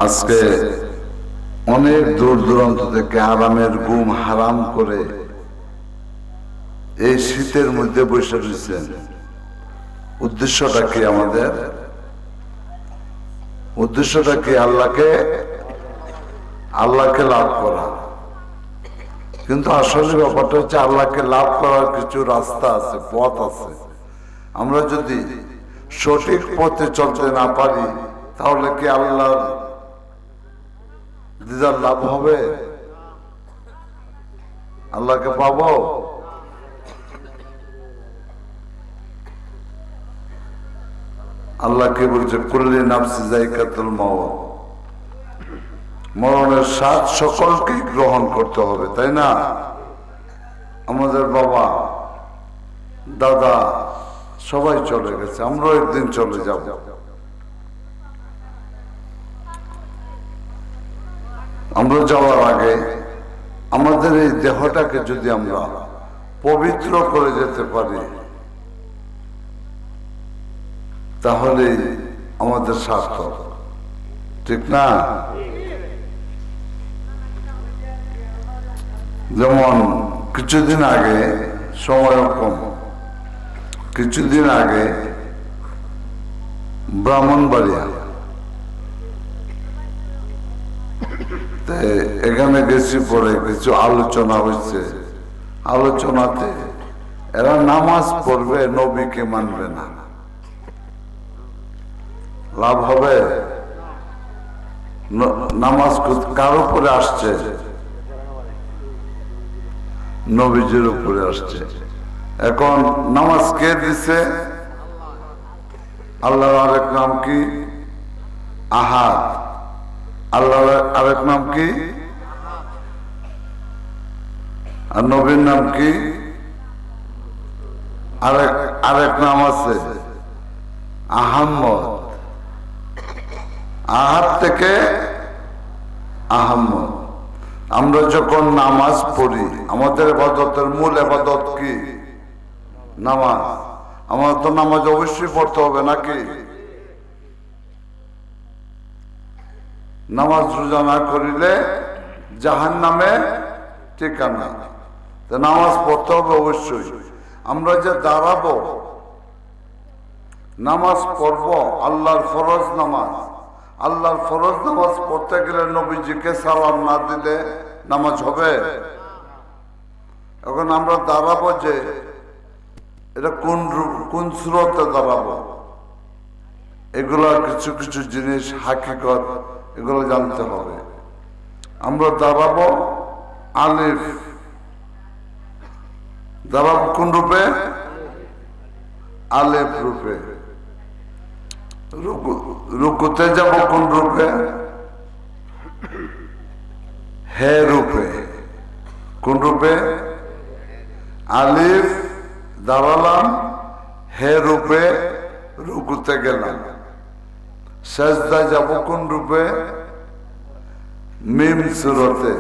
আজকে অনেক দূর দূরান্ত থেকে আরামের ঘুম হারাম করে এই শীতের মধ্যে বসে রয়েছেন। উদ্দেশ্যটা কি? আমাদের উদ্দেশ্যটা কি? আল্লাহকে লাভ করা। কিন্তু আসলে ব্যাপারটা হচ্ছে আল্লাহকে লাভ করার কিছু রাস্তা আছে, পথ আছে। আমরা যদি সঠিক পথে চলতে না পারি তাহলে কি আল্লাহর দিদার লাভ হবে? আল্লাহকে পাবো? আল্লাহ কি বলছে? কুল্লি নাফসি যায়কাতুল মাউত, মরণের স্বাদ সকলকেই গ্রহণ করতে হবে, তাই না? আমাদের বাবা দাদা সবাই চলে গেছে, আমরাও একদিন চলে যাব। আমরা যাওয়ার আগে আমাদের এই দেহটাকে যদি আমরা পবিত্র করে যেতে পারি তাহলে আমাদের সার্থক, ঠিক না? যেমন কিছুদিন আগে, সময় কম, কিছুদিন আগে ব্রাহ্মণবাড়িয়া এখানে গেছি, পরে কিছু আলোচনা হয়েছে। আলোচনাতে এরা নামাজ পড়বে, নবীকে মানবে না। লাভ হবে? নামাজ কার উপরে আসছে? নবীজির উপরে আসছে। এখন নামাজ কে দিছে? আল্লাহর আরেক নাম কি? আহাদ। আল্লাহর আরেক নাম কি? আর নবীর নাম কি? আরেক নাম আছে আহম্মদ। আহাদ থেকে আহম্মদ। আমরা যখন নামাজ পড়ি, আমাদের ইবাদতের মূল ইবাদত কি? নামাজ। আমার তো নামাজ অবশ্যই পড়তে হবে, নাকি? নামাজ রোজা না করিলে জাহান্নামে ঠিকানা। নামাজ পড়তে হবে অবশ্যই। আমরা যে দাঁড়াবো, নামাজ পড়ব, আল্লাহর ফরজ নামাজ। আল্লাহর ফরজ নামাজ পড়তে গেলে নবীজিকে সালাম না দিলে নামাজ হবে? এখন আমরা দাঁড়াবো যে এটা কোন সূরতে দাঁড়াবো, এগুলা কিছু কিছু জিনিস হাকিকত, এগুলো জানতে হবে। আমরা দাঁড়াবো আলিফ, দাঁড়াবো কোন রূপে? আলিফ রূপে। রুকুতে যাব কোন রূপে? হে রূপে। কোন রূপে? আলিফ দাঁড়ালাম, হে রূপে রুকুতে গেলাম। সেজদায় যাব কোন রূপে? মিম সূরতে।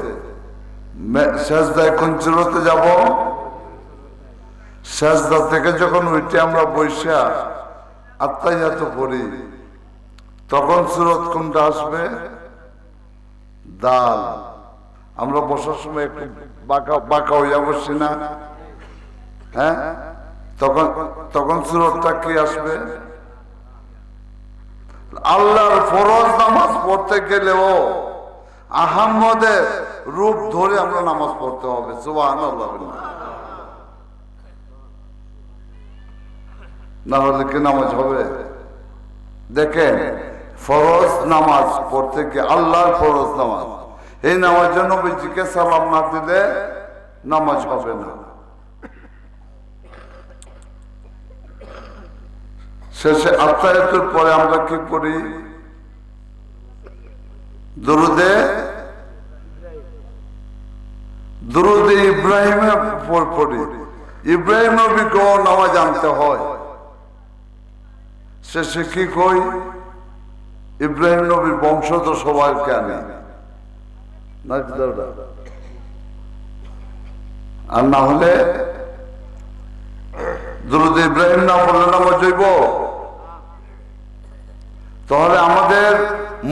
সেজদায় কোন সূরতে যাব? সেজদা থেকে যখন উঠে আমরা বৈশা আত্মাইয়াত পড়ি, তখন সূরত কোনটা আসবে? দাল। আমরা বসার সময় একটু বাঁকা হইয়া বসছি না? হ্যাঁ, তখন সূরতটা কি আসবে? আল্লাহর ফরজ নামাজ পড়তে গেলেও আহম্মদের রূপ ধরে আমরা নামাজ পড়তে হবে। সুবহানাল্লাহ। না হলে কি নামাজ হবে? দেখেন, ফরজ নামাজ পড়তে গিয়ে, আল্লাহর ফরজ নামাজ, এই নামাজের নবীজিকে সালাম না দিলে নামাজ হবে না। শেষে আত্মায়াতের পরে আমরা কি পড়ি? দুরুদে ইব্রাহিমে পড়ি। ইব্রাহিম নবীকেও নামাজ আনতে হয়। শেষে কি কই? ইব্রাহিম নবীর বংশধর সবাইকে আনে, আর না হলে দুরুদ ইব্রাহিম না পড়লে নামাজ হইব? তাহলে আমাদের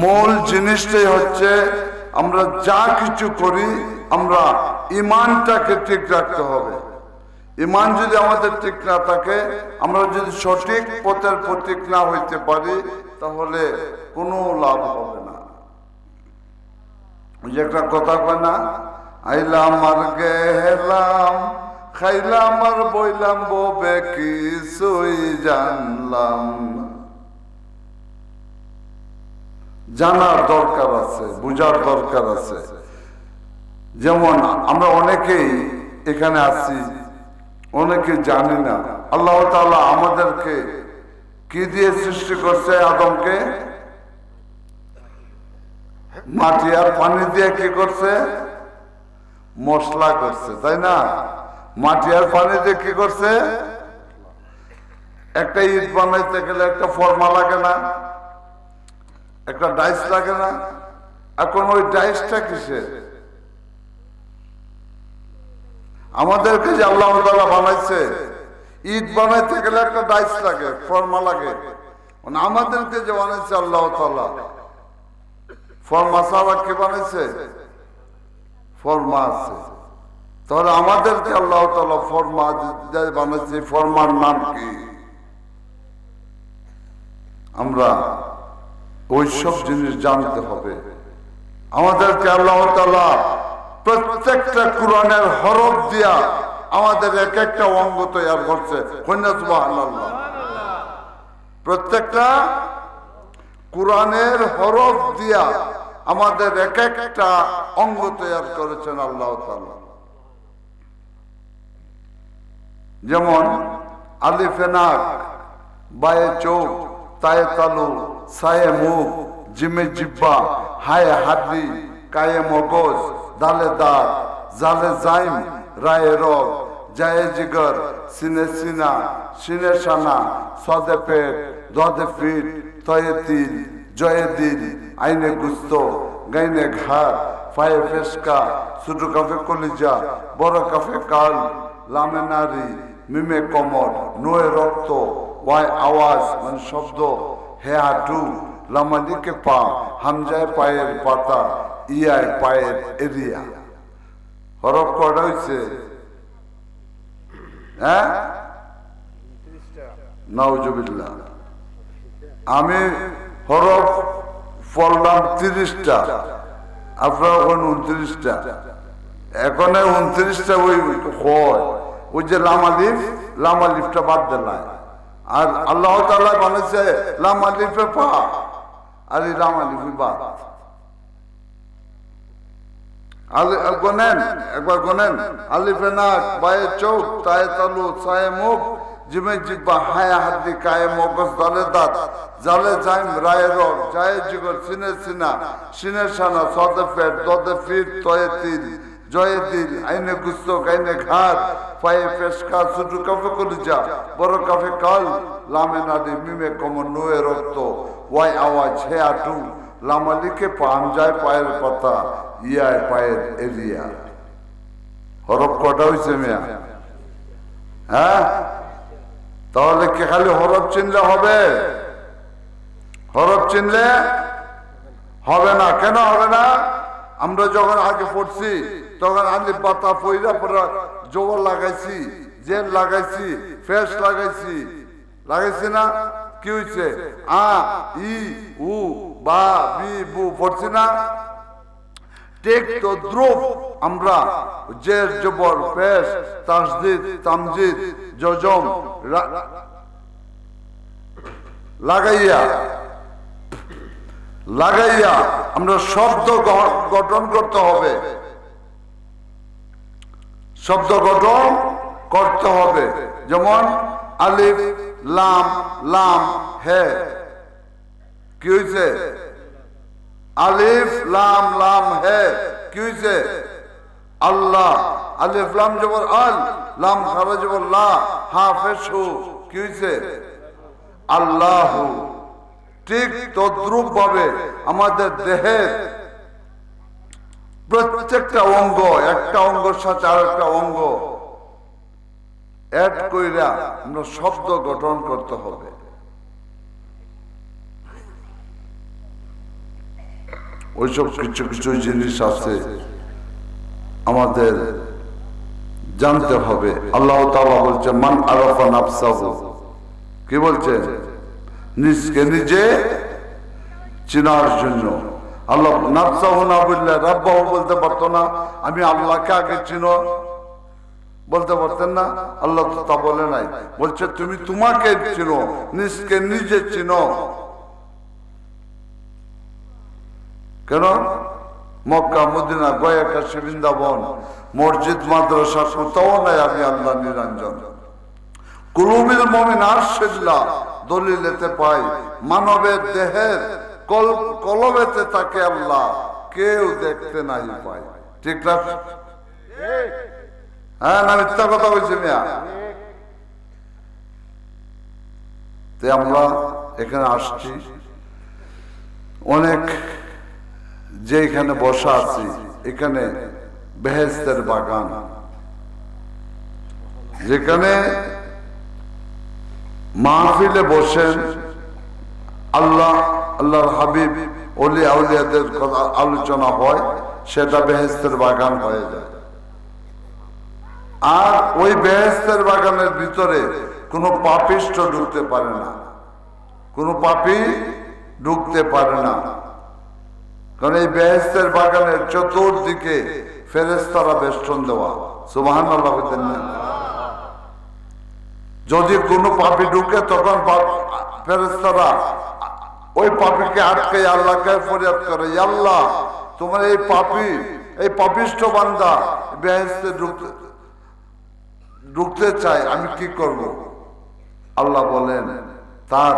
মূল জিনিসটাই হচ্ছে আমরা যা কিছু করি আমরা ইমানটাকে ঠিক রাখতে হবে। ইমান যদি আমাদের ঠিক না থাকে, আমরা যদি সঠিক পথের প্রতীক না হইতে পারি, তাহলে কোনো লাভ হবে না। ওই যে একটা কথা কয় না, আইলাম আর গেলাম, খাইলাম আর বইলাম, ববে কিছুই জানলাম। জানার দরকার আছে, বুঝার দরকার আছে। যেমন আমরা অনেকেই এখানে আছি, অনেকে জানি না আল্লাহ তাআলা আমাদেরকে কি দিয়ে সৃষ্টি করছে। আদমকে মাটি আর পানি দিয়ে কি করছে? মশলা করছে, তাই না? মাটি আর পানি দিয়ে কি করছে? একটা ইট বানাইতে গেলে একটা ফর্মা লাগে না, একটা ডাইস লাগে না? এখন ওই ডাইসটা কিসের? আমাদেরকে যে আল্লাহ তাআলা বানাইছে, ইট বানাইতে গেলে একটা ডাইস লাগে, ফর্মা লাগে। আমাদেরকে যে বানাইছে আল্লাহ তাআলা, ফর্মা ছাড়া কি বানাইছে? ফর্মা আছে। তাহলে আমাদেরকে আল্লাহ তাআলা ফর্মা বানাইছে, ফর্মার নাম কি? আমরা ওইসব জিনিস জানতে হবে। আমাদেরকে আল্লাহ তাআলা প্রত্যেকটা কোরআনের হরফ দিয়া আমাদের এক একটা অঙ্গ তৈরি করছে। সুবহানাল্লাহ। প্রত্যেকটা কোরআনের হরফ দিয়া আমাদের এক একটা অঙ্গ তৈরি করেছেন আল্লাহ তাআলা। যেমন আলিফে নাক, বায়ে চোখ, তায়ে তালু, সায়ে মুখ, জিমে জিব্বা, হায়ে হাড্ডি, কায়ে মগজ, দালে দাঁত, জালে জাইম, রায়ে রগ, জায়ে জিগর, সিনে সিনা, সিনে সানা, সদে পেট, দদে ফিট, তয়ে তিল, জয়ে দিল, আইনে গুস্ত, গাইনে ঘাট, পায়ে ফেসকা, ছোট কাফে কলিজা, বড় কাফে কাল, লামে নারী, মিমে কমর, নোয়ে রক্ত, ওয়াই আওয়াজ মানে শব্দ, হে হাঁটু, লামালিকে পা, হামজায় পায়ের পাতা, ইয়ায় পায়ের এরিয়া। হরফ কয়টা হয়েছে? হ্যাঁ, নাউজুবিল্লাহ। আমি হরফ পড়লাম 30টা, আপনারা 29টা। এখন 29টা ওই যে লামালিফ, লামালিফটা বাদ দিলাম। আর আল্লাহ তাআলা বানাইছে লামালিফে পা, আর এই লামালিফে বাদ। একবার গোনেন, আলিফে নাক, বায়ে চোখ, তায়ে তালু, সায়ে মুখ, জিমে জিব্বা, হায়ে হাড্ডি, কায়ে মগজ, দালে দাঁত, জালে জাইম, রায়ে রগ, জায়ে জিগর, সিনে সিনা, সিনে সানা, সদে পেট, দদে ফিট, তয়ে তিল, জয়ে দিল, আইনে গুস্ত, গাইনে ঘাট, পায়ে পেশকা, ছোট কাফে কলিজা, বড় কাফে কাল, লামে নারী, মিমে কমর, নুয়ে রক্ত, ওয়াই আওয়াজ, হে হাঁটু, লামালিকে পা, হামজায় পায়ের পাতা, ইয়ায় পায়ের এরিয়া। হরফ কটা হয়েছে মিয়া? হ্যাঁ, তাহলে কি খালি হরফ চিনলে হবে? হরফ চিনলে হবে না। কেন হবে না? আমরা যখন আগে পড়ছি তখন আলিফ বাতা পয়রা পড়া জবর লাগাইছি, জের লাগাইছি, ফেস লাগাইছি, লাগাইছি না? কি হয়েছে? আ, ই, উ, বা, বি, বু পড়ছি না? ঠিক তদ্রুপ আমরা জের, জবর, পেশ, তাসদিদ, তামজিদ, জজম লাগাইয়া আমরা শব্দ গঠন করতে হবে। শব্দ গঠন করতে হবে। যেমন আলিফ, লাম, লাম, হে। কি হয়েছে? আলিফ, লাম, লাম, হে। কি হয়েছে? আল্লাহ। আলিফ লাম জবর আল, লাম খারা জবর লা, হা পেশ হু। কি হয়েছে? আল্লাহ। ঠিক তদ্রুপ ভাবে আমাদের দেহের প্রত্যেকটা অঙ্গ, একটা অঙ্গের সাথে আর একটা অঙ্গ এড কইরা আমরা শব্দ গঠন করতে হবে। ওইসব কিছু কিছু জিনিস আছে আমাদের জানতে হবে। আল্লাহ তাআলা বলছে মান আরাফা নাফসাহু, কি বলছে? নিজকে নিজে চেনার জন্য। আল্লাহ নাফসাহু না বললে রাব্বাহু বলতে পারতো না? আমি আল্লাহকে আগে চিনো বলতে পারতেন না? আল্লাহ তো তা বলে নাই, বলছে তুমি তোমাকে চিনো, নিজকে নিজে চিনো। কেন? মক্কা, মদিনা, গয়া, কাশী, বৃন্দাবন, মসজিদ, মাদ্রাসা কোথাও নাই আমি আল্লাহ নিরঞ্জন। কুলুবিল মুমিন আরশিল্লাহ দলিলেতে পাই, মানবের দেহের কলবেতে থাকে আল্লাহ, কেউ দেখতে নাই পায়। ঠিক না? হ্যাঁ না মিথ্যা কথা বলছি মিয়া? আমরা এখানে আসছি, অনেক যে এখানে বসা আছি, এখানে বেহেশতের বাগান, যেখানে মাহফিলে বসেন আল্লাহ, আল্লাহর হাবিব, ওলি আউলিয়াদের কথা আলোচনা হয়, সেটা বেহেশতের বাগান হয়ে যায়। আর ওই বেহেশতের বাগানের ভিতরে কোনো পাপিষ্ঠ ঢুকতে পারে না, কোনো পাপী ঢুকতে পারে না। কারণ এই বেহেশতের বাগানের চতুর্দিকে ফেরেশতারা বেষ্টন দেওয়া। সুবহানাল্লাহ বলতেন না? যদি কোনো পাপী ঢুকে তখন ফেরেশতারা ওই পাপীকে আটকে আল্লাহকে ফরিয়াদ করে, আল্লাহ তোমার এই পাপী, এই পাপিষ্ঠ বান্দা বেহেশতে ঢুকতে চায়, আমি কি করব? আল্লাহ বলেন তার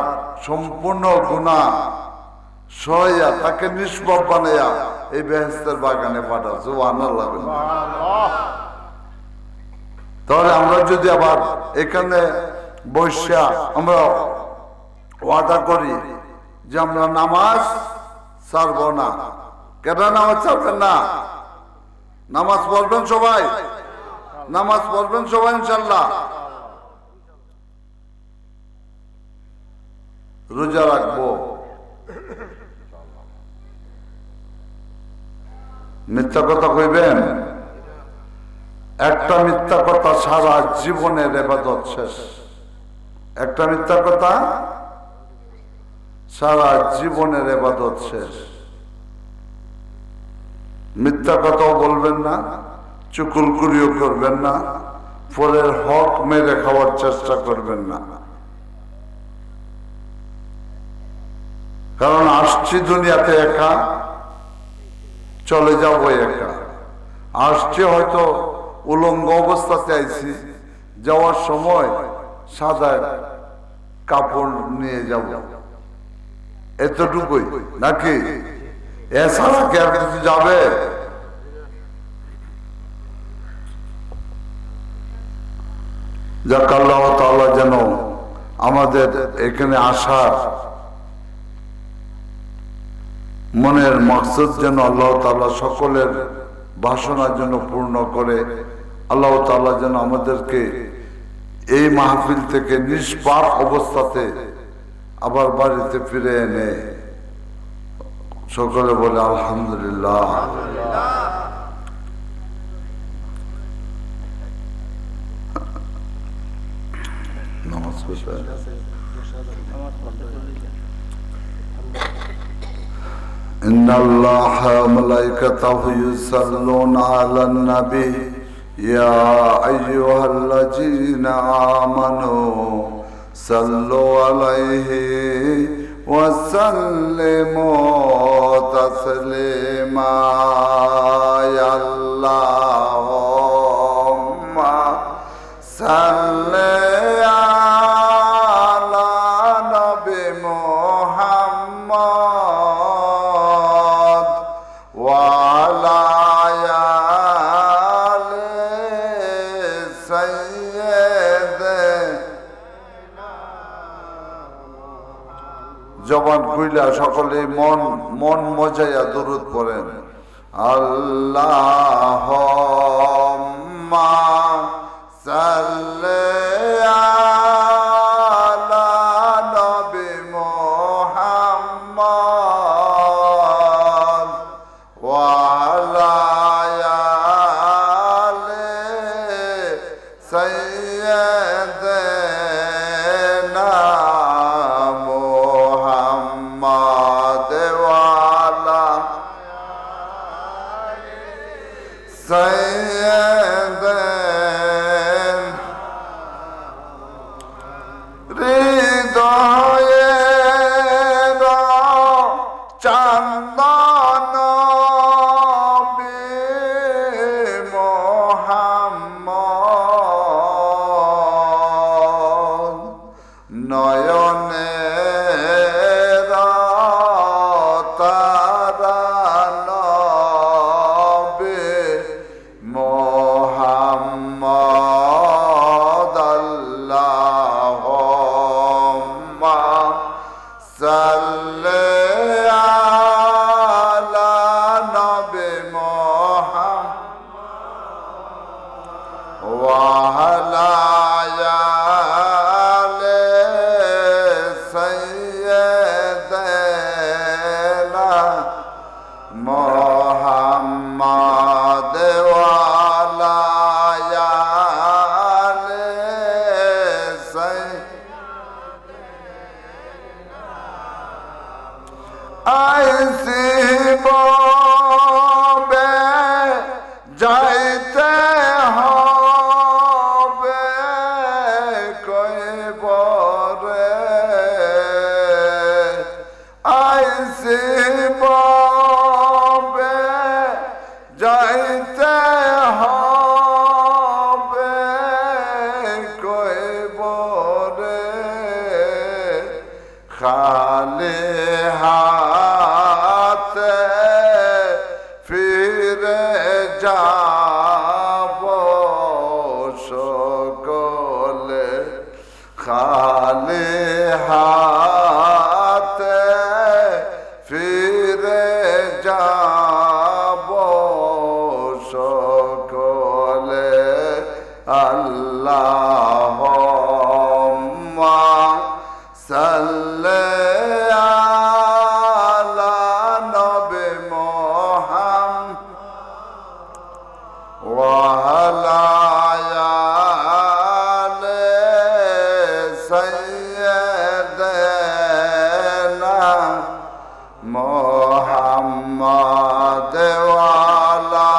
সম্পূর্ণ গুনাহ সরাইয়া তাকে নিষ্পাপ বানাইয়া এই বেহেশতের বাগানে পাঠা। সুবহানাল্লাহ। তাহলে আমরা যদি আবার এখানে বসা আমরা ওয়াদা করি যে আমরা নামাজ ছাড়বো না, কেন নামাজ ছাড়বেন না? নামাজ পড়বেন সবাই, নামাজ পড়বেন সবাই ইনশাল্লাহ। রোজা রাখবো, মিথ্যা কথা কইবেন? একটা মিথ্যা কথা সারা জীবনের ইবাদত শেষ। একটা মিথ্যা কথা সারা জীবনের ইবাদত শেষ। মিথ্যা কথাও বলবেন না, চুকুলকুরিও করবেন না, পরের হক মেরে খাওয়ার চেষ্টা করবেন না। কারণ আসছি দুনিয়াতে একা, চলে যাবো একা। আসছে হয়তো উলঙ্গ অবস্থাতে আইছি, যাওয়ার সময় সাদা কাপড় নিয়ে যাব, এতটুকুই নাকি? এছাড়া কি আর কিছু যাবে? যাক, আল্লাহ তাআলা যেন আমাদের এখানে আসার মনের মকসদ যেন আল্লাহ তাআলা সকলের বাসনার জন্য পূর্ণ করে। আল্লাহ তাআলা যেন আমাদেরকে এই মাহফিল থেকে নিষ্পাপ অবস্থাতে আবার বাড়িতে ফিরে এনে সকলে বলে আলহামদুলিল্লাহ। নামাজ পড়তে إن الله وملائكته يصلون على النبي يا أيها الذين آمنوا صلوا عليه وسلموا تسليما يا اللهم صل على نبي محمد وعلى آل سيدنا। জবান খুইলা সকলে মন মন মজাইয়া দুরূদ পড়েন। আল্লাহুম্মা সাল্লি আলা নবি মুহাম্মদ সৈয়দের হৃদয়ের চন্দন মোহাম্মদ নয়নের তারা নবী মোহাম্মদ আল্লাহুম্মা সাল্লি আলা নবী মোহাম্মদ ওয়া আলা আলি সাইয়্যিদিনা মোহাম্মদ ওয়া আলা আলি আইসি ববে যাইতে হবে কইবরে আইসি ববে যাইতে হবে কইবরে খালি হাতে ফিরে যাব সকলে খালি হাতে ফিরে যাব সকলে আল্লাহুম্মা সাল্লি আলা নবী মুহাম্মদ ওয়া আলা আলি সাইয়্যিদিনা মুহাম্মদ ওয়া আলা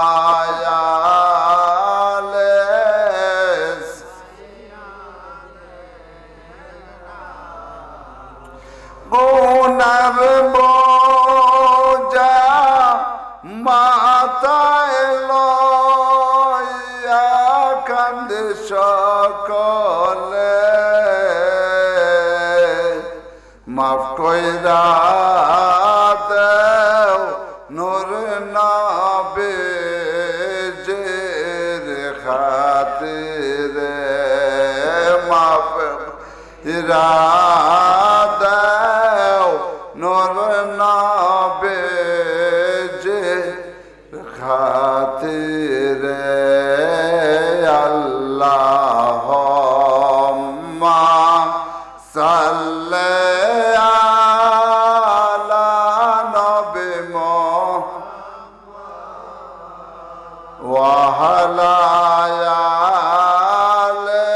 আলি গুনার বোঝা মাথায় লইয়া কান্দে সকলে মাফ কইরা দেও নূর নবীর খাতিরে মাফ কইরা দেও নূর নবীর খাতিরে আল্লাহুম্মা সাল্লি আলা নবী মুহাম্মদ ওয়া আলা আলি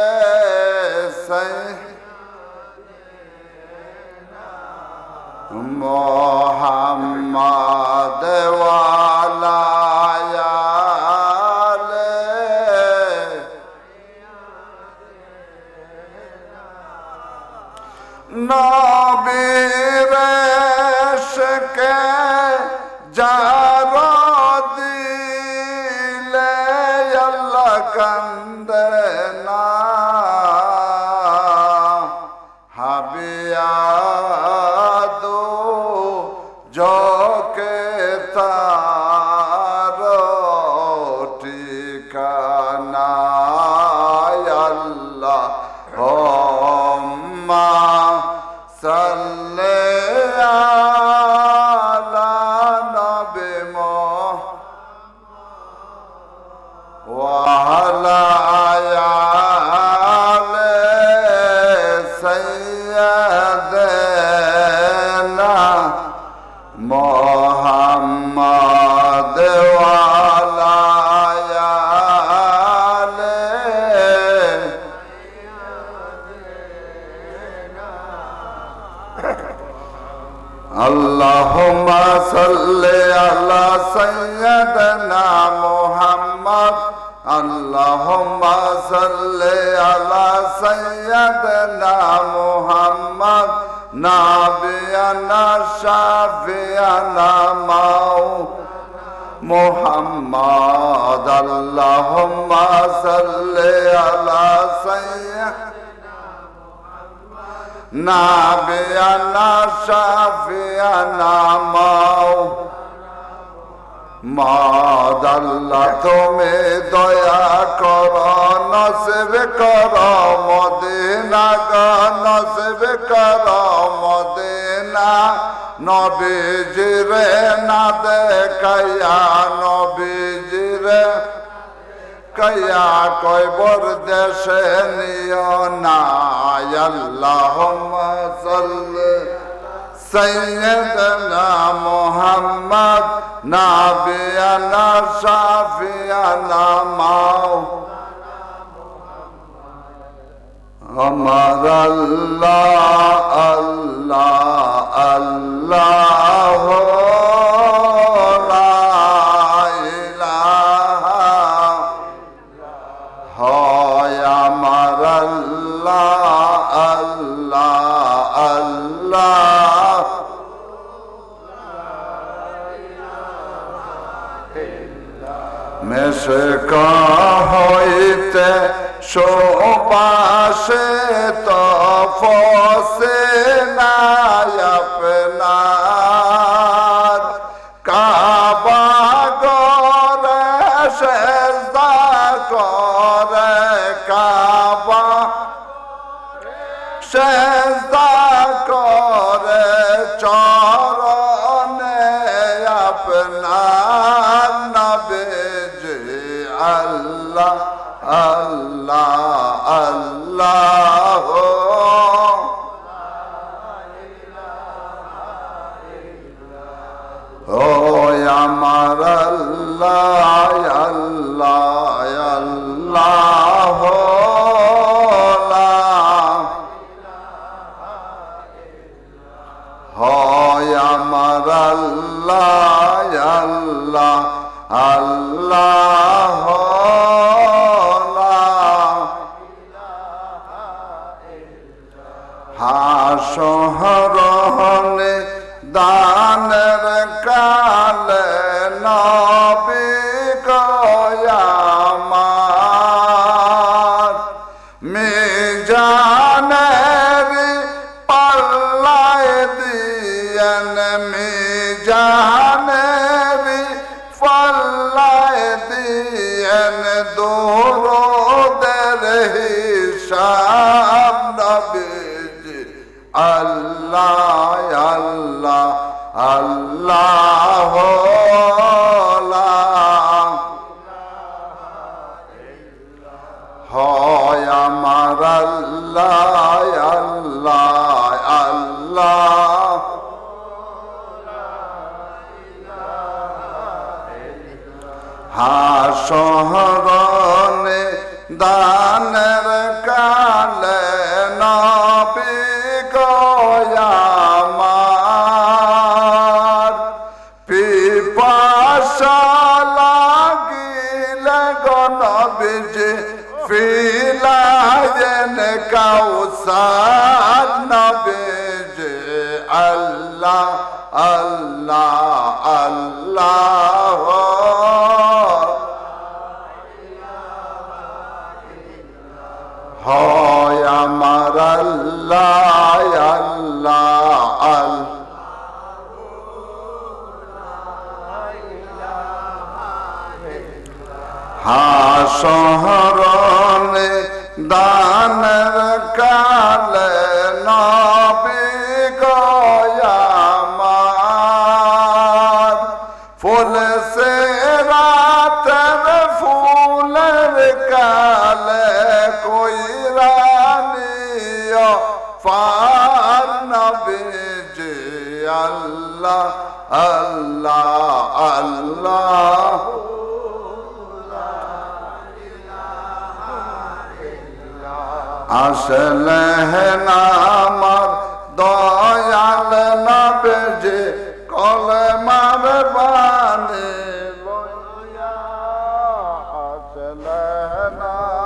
সাইয়্যিদিনা মুহাম্মদ ওয়া আলা আলি নবীর ইশকে যার দিলে আল্লাহ কান্দে না হাবিয়া দো জকে তার ঠিকানা আল্লাহুম্মা সাল্লি আলা নবী মুহাম্মদ ওয়া আলা আলি সাইয়্যিদিনা মুহাম্মদ ওয়া আলা আলি اللهم صل على سيدنا محمد নাবিয়ানা শাফিয়ানা মুহাম্মদ আল্লাহুম্মা সাল্লি আলা সাইয়্যিদিনা নাবিয়ানা শাফিয়ানা মুহাম্মদ আল্লাহ তুমি দয়া করো নসিব করো মদিনা গো নসিব করো মদিনা নবীজিরে না দেখাইয়া নবীজিরে কায়া কয়বর দেশে নিও না আল্লাহুম্মা সাল্লি সাইয়্যিদিনা মুহাম্মদ নাবিয়ানা শাফিয়ানা আমার আল্লাহ আল্লাহ আল্লাহ লা ইলাহা হয় আমার আল্লাহ আল্লাহ আল্লাহ মেশক হইতে শোবাসে তফসে নাই আপনার কাবা গরে সেজদা করে কাবা সেজদা করে চরণে আপনার নবীজি আল্লাহ আল্লাহ আল্লাহ ও আমার আল্লাহ আল্লাহ আল্লাহ হয় আমার আল্লাহ আল্লাহ আল্লাহ হাসহরণে দানের কালে নবী গয়ামার মিজানের পাল্লায় দিয়েন মিজানের পাল্লায় দিয়েন দরুদের হিসাব নবী আল্লাহ আল্লাহ আল্লাহ হয় আমার আল্লাহ আল্লাহ আল্লাহ হাসহরণে দানের কালে নবী গয়ামার পিপাসা লাগিলে গো নবীজি ফিলায়েন কাউসার নবীজি আল্লাহ আল্লাহ আল্লাহ হয় আমার আল্লাহ আল্লাহ হাসহরণে দানের কালে নবী গয়ামার ফুল সে রাতের ফুলের কালে কইরানিও ফার নবীজি আল্লাহ আল্লাহ আল্লাহ আসলে আমার দয়াল নবীজি কলেমার বাণী লইয়া আসলে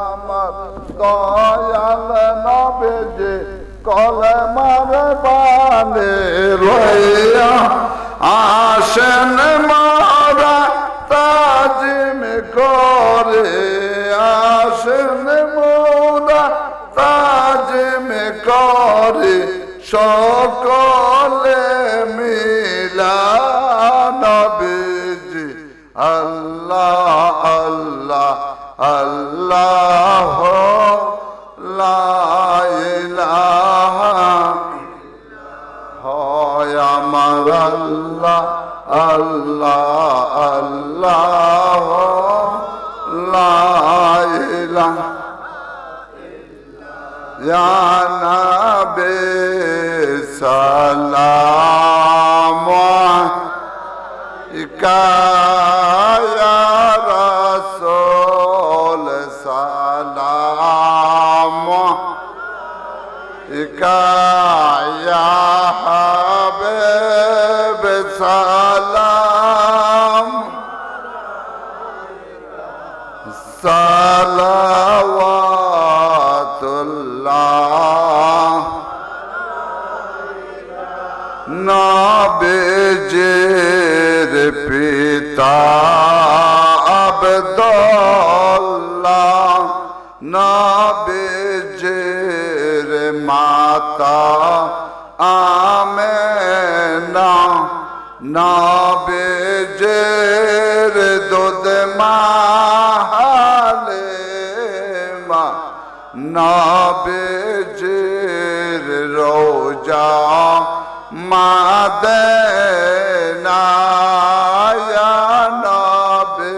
আমার দয়াল নবীজি কলেমার বাণী জানে লইয়া আসেন মারা তাজিম করে আসেন মোরা তাজিম করে সকলে মিলা নবীজি আল্লাহ আল্লাহ আল্লাহ লা ইলাহা হয় আমার আল্লাহ আল্লাহ আল্লাহ লা ইলাহা ইয়া নবী সালাম আলাইকা ইয়া রাসূল সালাম আলাইকা ইয়া হাবিব সালাম সালাওয়াতুল্লাহ নবীজির পিতা আব্দুল্লাহ নবীজির মাতা আমেনা নবীজির দুধ মা হালিমা নবীজির রোজা মাদেনা ইয়া নবী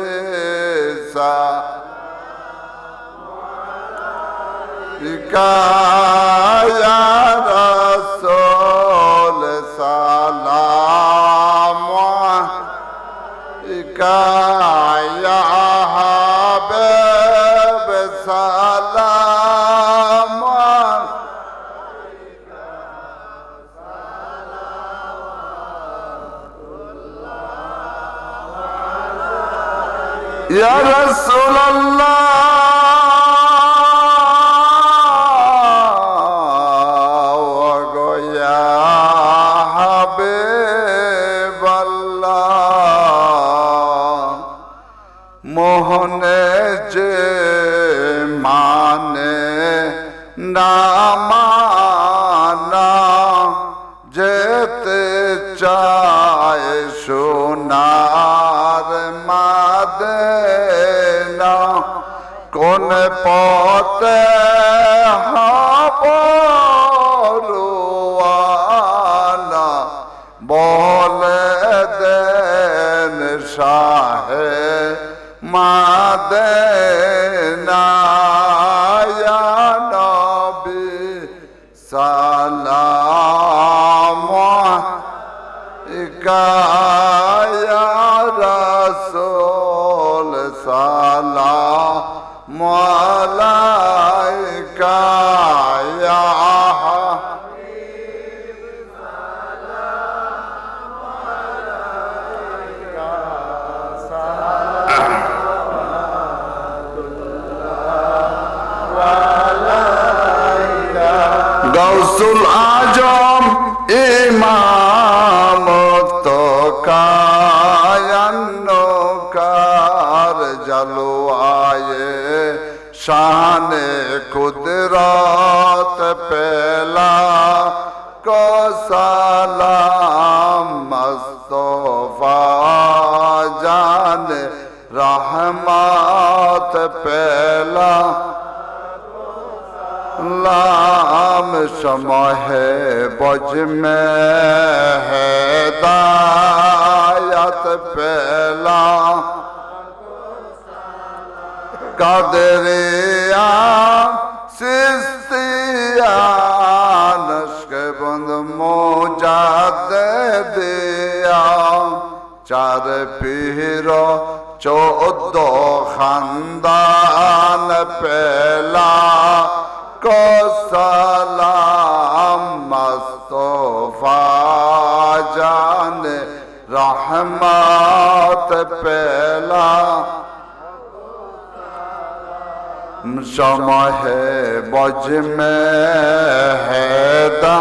সালাম ইয়া রাসূল সালাম আলাইকা ইয়া হাবিব সালাম ইয়া রাসূলুল্লাহ ওয়া গো ইয়া হাবিবাল্লাহ মোহনে যে মানে না মানা যেতে চায় সোনার মাদেনা কোন পথে হব রোয়ানা বলে দেন শাহে মাদেনা ইয়া নবী সালাম আলাইকা ইয়া রাসূল সালাম আলাইকা ইয়া গৌসুল আজম ইমাম তো কায়ান্নকার জলওয়ায়ে শানে কুদরত পেলা को सलाम मुस्तफा जान रहमत पहला लाम शमह बज में हिदायत पहला कादरिया सिस्तिया नक्शबंद मुजाद्दिदिया चार पीरो 14 खानदान पहला को सलाम मुस्तफा जान रहमत पहला शमह बज में हैदा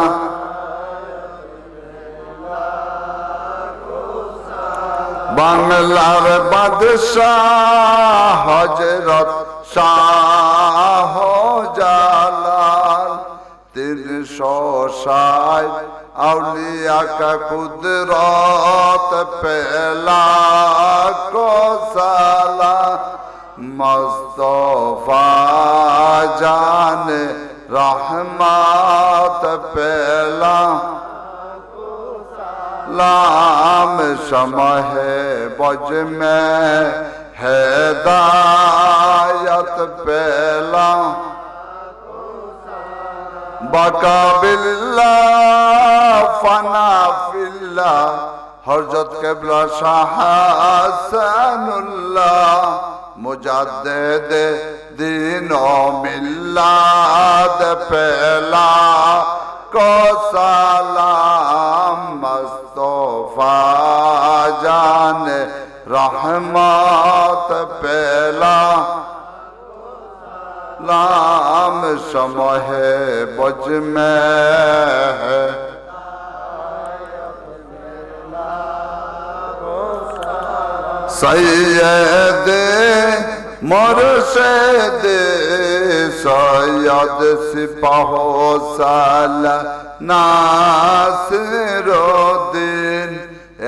বাংলার বাদশাহ হযরত শাহ জালাল 360 আউলিয়া কা কুদরত পেলা কো সালাম মুস্তাফা জানে रहमत पेला लाम समह बज में हिदायत पेला बका बिल्ला फना फिल्ला हजरत क़िबला शाह हसनुल्लाह मुजद्दिद दीन ओ मिल्लात पहला को सलाम मुस्तफा जाने रहमत पहला लाम समह बज में है सैयद मुर्शिद सैयद सिपाहो साला नासिरुद्दीन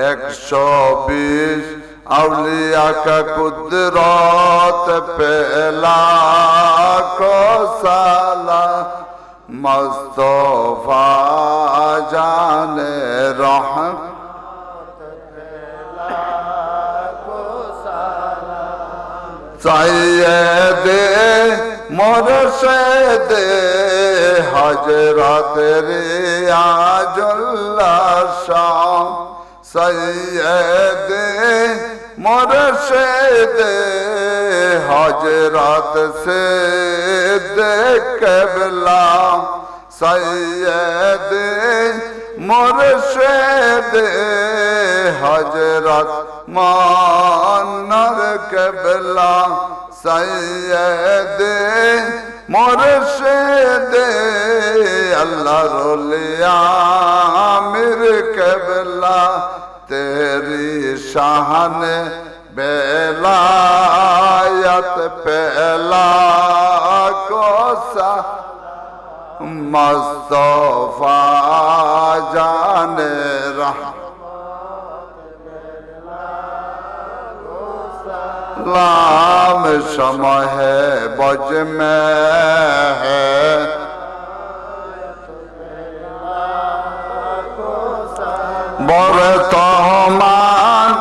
120 औलिया का कुदरत पेला को साला मुस्तफा जाने रहम सैयद मुर्शिद हजरत रियाजुल्लाह शाह सैयद मुर्शिद हजरत सिद्दीक़ क़िबला सैयद मुर्शिद हजरत मानर क़िबला सैयद मुर्शिद अल्लाह रोलिया आमिर क़िबला तेरी शान बेलायत पहला को सा मुस्तफा जाने लाम समह बज में है बरतमान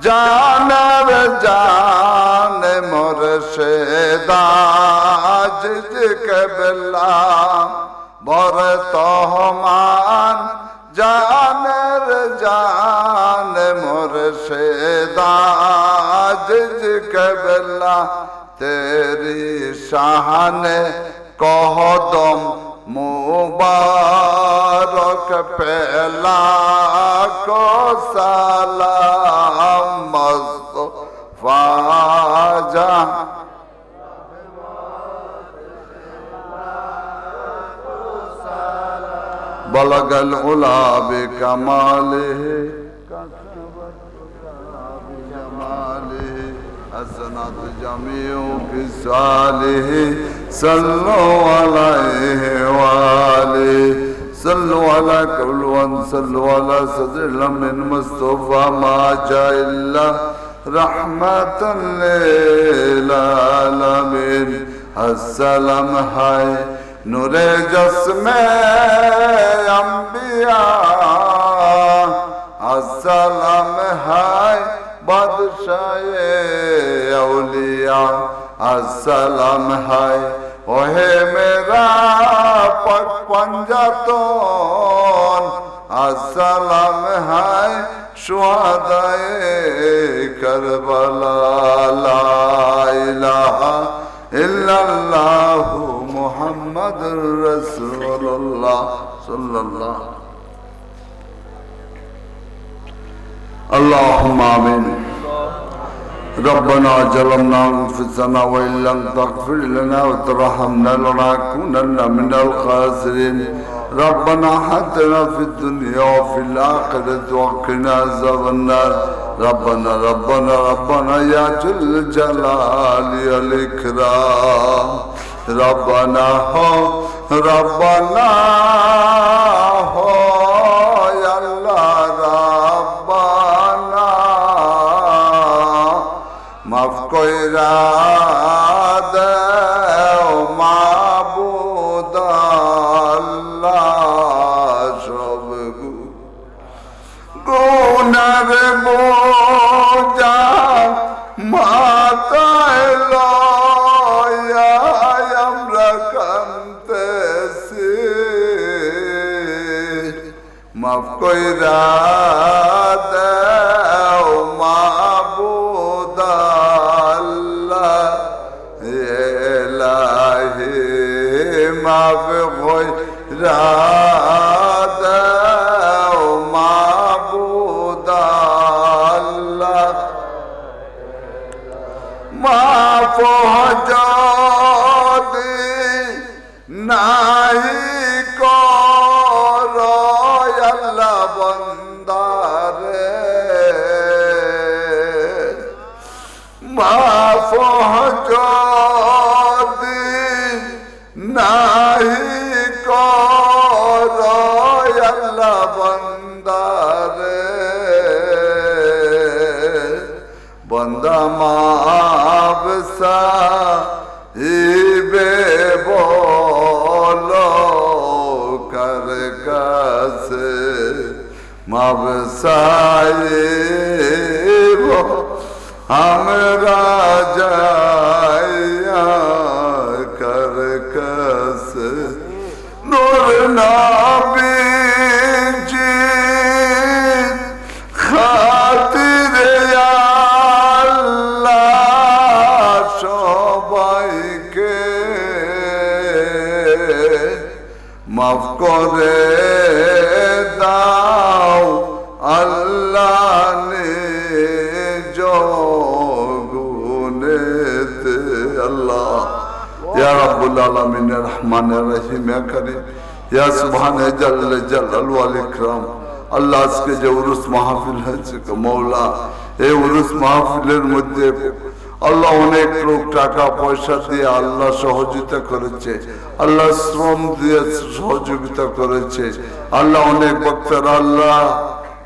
जानर जान मुर्शिदा जिज क़िबला बरतमान जानर जान मुर्शिदा जिज क़िबला तेरी शान कदम मुबारक पहला को सलाम मुस्तफा जान बलगल उला बिकमालिही हसनत जमीउ खिसालिही सल्लु अलैहि वालिही सल्लु अला कुल्वन सल्लु अला सदरिल मिन मुस्तफा मा जाइल्ला रहमतन लिल आलमीन अस्सलाम हाय नूरे जस्मे अंबिया अस्सलाम हाय बादशाहे औलिया अस्सलाम हाय ओहे मेरा पग पंजातोन अस्सलाम हाय शुहदाए करबला ला इलाहा इल्लल्लाहु मुहम्मदुर रसूलुल्लाह सल्लल्लाहु अल्लाहुम्मा आमीन रब्बना ज़लमना अनफुसना व इन लम तग़फिर लना व तरहमना लनकुनन्ना मिनल खासिरीन रब्बना आतिना फिद दुनिया व फिल आखिरति व क़िना अज़ाबन्नार ربنا ربنا ربنا يا ذو الجلال والإكرام ربنا ہو ربنا ہو یا اللہ ربنا মাফ কইরা দেও মাবুদ আল্লাহ সব গুনার বোঝা মাথায় লয়া আমরা কাঁদতেছি মাফ কইরা দেও মাবুদ আল্লাহ ইলাহি মাফ কইরা দেও মাবুদ আল্লাহ মাফ যদি নাহি করো আল্লাহ বন্দারে মাফ যদি নাহি করো আল্লাহ বন্দারে বন্দা মাবসা ইবে বলো কার কাছে মাবসাইব আমরা যাইয়া কার কাছে নূর নবীজি খাতিরে আল্লাহ সবাইকে মাফ করে দাও আল্লাহ নিজ গুণেতে আল্লাহ ইয়া রাব্বুল আলামিন ইয়া রহমানির রহিম ইয়া কারীম ইয়া সুবহানে জাল্লে জালাল ওয়াল ইকরাম আল্লাহ আজকে যে উরুস মাহফিল হয়েছে মওলা এই উরুস মাহফিলের মধ্যে আল্লাহ অনেক লোক টাকা পয়সা দিয়ে আল্লাহ সহযোগিতা করেছে আল্লাহ শ্রম দিয়ে সহযোগিতা করেছে আল্লাহ অনেক বক্তারা আল্লাহ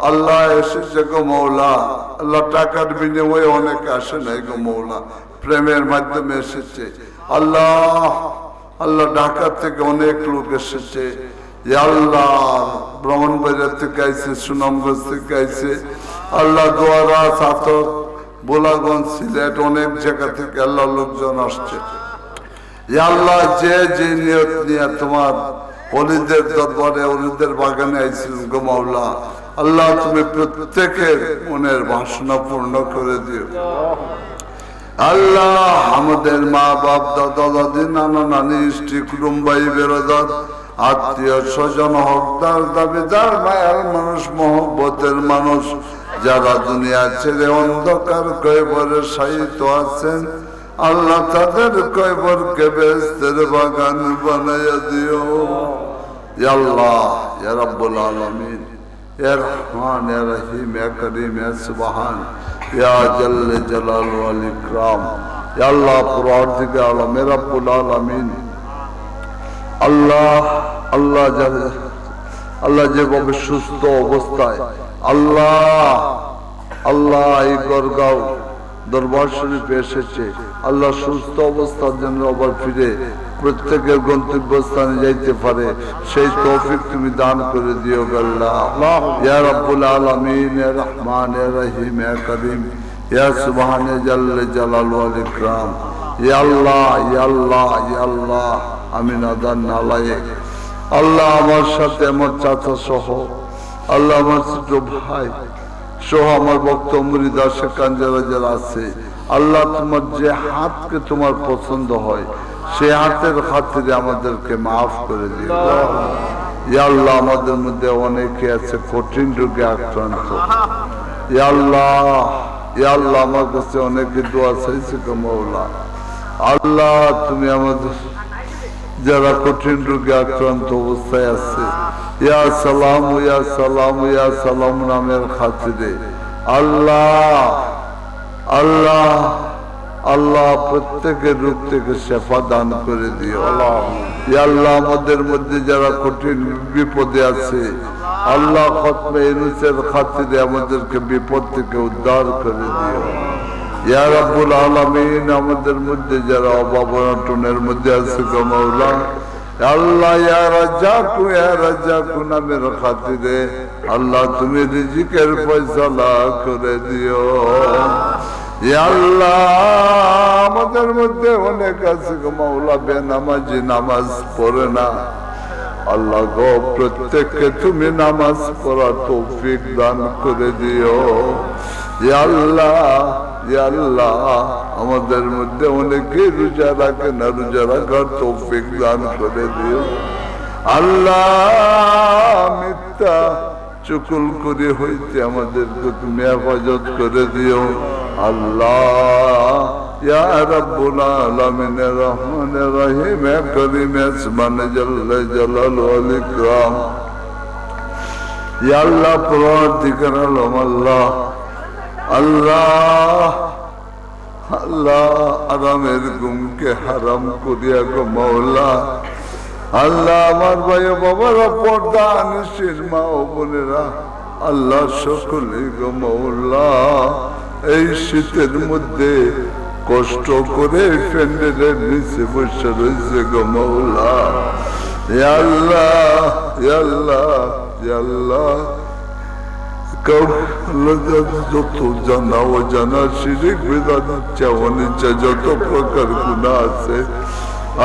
আল্লাহ এসেছে গো মওলা আল্লাহ টাকার বিনিময়ে অনেক আসে নাই গো মওলা প্রেমের মাধ্যমে এসেছে আল্লাহ আল্লাহ ঢাকা থেকে অনেক লোক এসেছে আল্লাহ ব্রাহ্মণবাড়িয়া থেকে আইছে সুনামগঞ্জ থেকে আইছে আল্লাহ দোয়ারা সাতক বোলাগঞ্জ সিলেট অনেক জায়গা থেকে আল্লাহ লোকজন আসছে আল্লাহ যে যে নিয়ত নিয়ে তোমার অলিদের দরবারে অলিদের বাগানে আইছিলেন গো মাওলা আল্লাহ তুমি প্রত্যেকের মনের বাসনা পূর্ণ করে দিও আল্লাহ আমাদের মা বাপ দাদা দাদি নানা নানি স্ত্রী কুটুম ভাই বেরোদার আত্মীয় স্বজন হকদার দাবিদার মায়ার মানুষ মহব্বতের মানুষ যারা দুনিয়া ছেড়ে অন্ধকার কয়বরে শায়িত আছেন আল্লাহ তাদের কয়বরকে বেহেশতের বাগান বানাইয়া দিও ইয়া আল্লাহ ইয়া রাব্বুল আলামিন ইয়া রহমান ইয়া রহিম ইয়া করিম ইয়া সুবহান ইয়া জাল্লে জালাল ওয়াল ইকরাম ইয়া আল্লাহ পরওয়ারদিগার আলম ইয়া রাব্বুল আলামিন আল্লাহ আল্লাহ আল্লাহ যেভাবে সুস্থ অবস্থায় আল্লাহ আল্লাহ এই গড়গাঁও দরবার শরীফে এসেছে আল্লাহ সুস্থ অবস্থার জন্য আবার ফিরে প্রত্যেকের গন্তব্যস্থানে যাইতে পারে সেই তৌফিক তুমি দান করে দিও আল্লাহ ইয়া রাব্বুল আলামিন ইয়া রহমান ইয়া রহিম ইয়া করিম ইয়া সুবহানে জাল্লে জালাল ওয়াল ইকরাম ইয়া আল্লাহ ইয়া আল্লাহ ইয়া আল্লাহ আমি নাদান নালায়েক আল্লাহ আমার সাথে আমার চাচা সহ আল্লাহ আমার ছোট ভাই সহ আমার ভক্ত মুরিদ আশিকান যারা আছে আল্লাহ তোমার যে হাতকে তোমার পছন্দ হয় সে হাতের খাতিরে আমাদেরকে মাফ করে দিও ইয়া আল্লাহ আমাদের মধ্যে অনেকে আছে কঠিন রোগে আক্রান্ত ইয়া আল্লাহ আমার কাছে অনেকে দোয়া চাইছে গো মাওলা আল্লাহ তুমি আমাদের যারা কঠিন রোগে আক্রান্ত অবস্থায় আছে ইয়া সালাম ইয়া সালাম ইয়া সালাম নামের খাতিরে আল্লাহ আল্লাহ আল্লাহ প্রত্যেকের রূপ থেকে শেফা দান করে দিও। ইয়া আল্লাহ আমাদের মধ্যে যারা কঠিন বিপদে আছে আল্লাহ খতমে ইউনূসের খাতিরে আমাদেরকে বিপদ থেকে উদ্ধার করে দিও। ইয়া রাব্বুল আলামিন আমাদের মধ্যে যারা অভাব অনটনের মধ্যে আছে গো মাওলা আল্লাহ ইয়া রাজ্জাকু নামের খাতিরে আল্লাহ তুমি রিজিকের ফয়সালা করে দিও। ইয়া আল্লাহ আমাদের মধ্যে অনেক আছে গো মাওলা বেনামাজি নামাজ পড়ে না আল্লাহ গো প্রত্যেককে তুমি নামাজ পড়ার তৌফিক দান করে দিও। ইয়া আল্লাহ ইয়া আল্লাহ আমাদের মধ্যে অনেকে রোজা রাখে না রোজা রাখার তৌফিক দান করে দিও। আল্লাহ মিথ্যা চুকুল করে হইতে আমাদেরকে তুমি হেফাজত করে দিও। আল্লাহ ইয়া রাব্বুল আলামিন রহমানির রহিম করিম আসমান জাল্লা জালাল ওয়াল ইকরাম ইয়া আল্লাহ পরওয়ারদিগার আলম আল্লাহ আল্লাহ আল্লাহ আরামের ঘুমকে হারাম করিয়া গো মাওলা আল্লাহ আমার ভাই বাবারা পর্দা নিশির মা ও বোনেরা আল্লাহ সকলে গো মাওলা এই শীতের মধ্যে কষ্ট করে প্যান্ডেলের নিচে বসে রয়েছে গো মাওলা। ইয়া আল্লাহ ইয়া আল্লাহ ইয়া আল্লাহ যত জানা অজানা শিরিক বিদাত ইচ্ছা অনিচ্ছা যত প্রকার গুনাহ আছে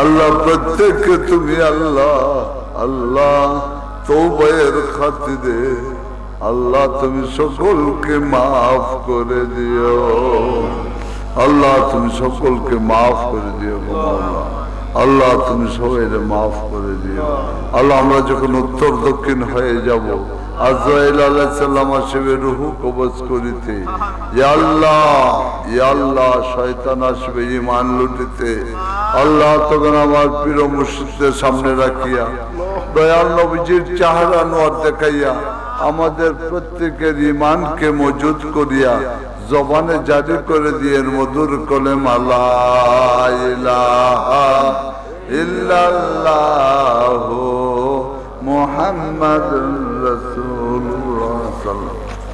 আল্লাহ প্রত্যেককে তুমি আল্লাহ আল্লাহ তওবার খাতিরে আল্লাহ তুমি সকলকে মাফ করে দিও। আল্লাহ তুমি সকলকে মাফ করে দিও গো মাওলা আল্লাহ তুমি সবাইকে মাফ করে দিও। আল্লাহ আমরা যখন উত্তর দক্ষিণ হয়ে যাব আজরাইল আলাইহিস সালাম আসবে রূহ কবজ করিতে ইয়া আল্লাহ শয়তান আসবে ঈমান লুটিতে আল্লাহ তখন আমার প্রিয় মুর্শিদের সামনে রাখিয়া দয়াল নবীজির চেহারা নূর দেখাইয়া আমাদের প্রত্যেকের ঈমানকে মজুদ করিয়া জবানে জারি করে দিয়ে মধুর কলেমা লা ইলাহা ইল্লাল্লাহু মুহাম্মাদুর রাসূলুল্লাহ সাল্লাল্লাহু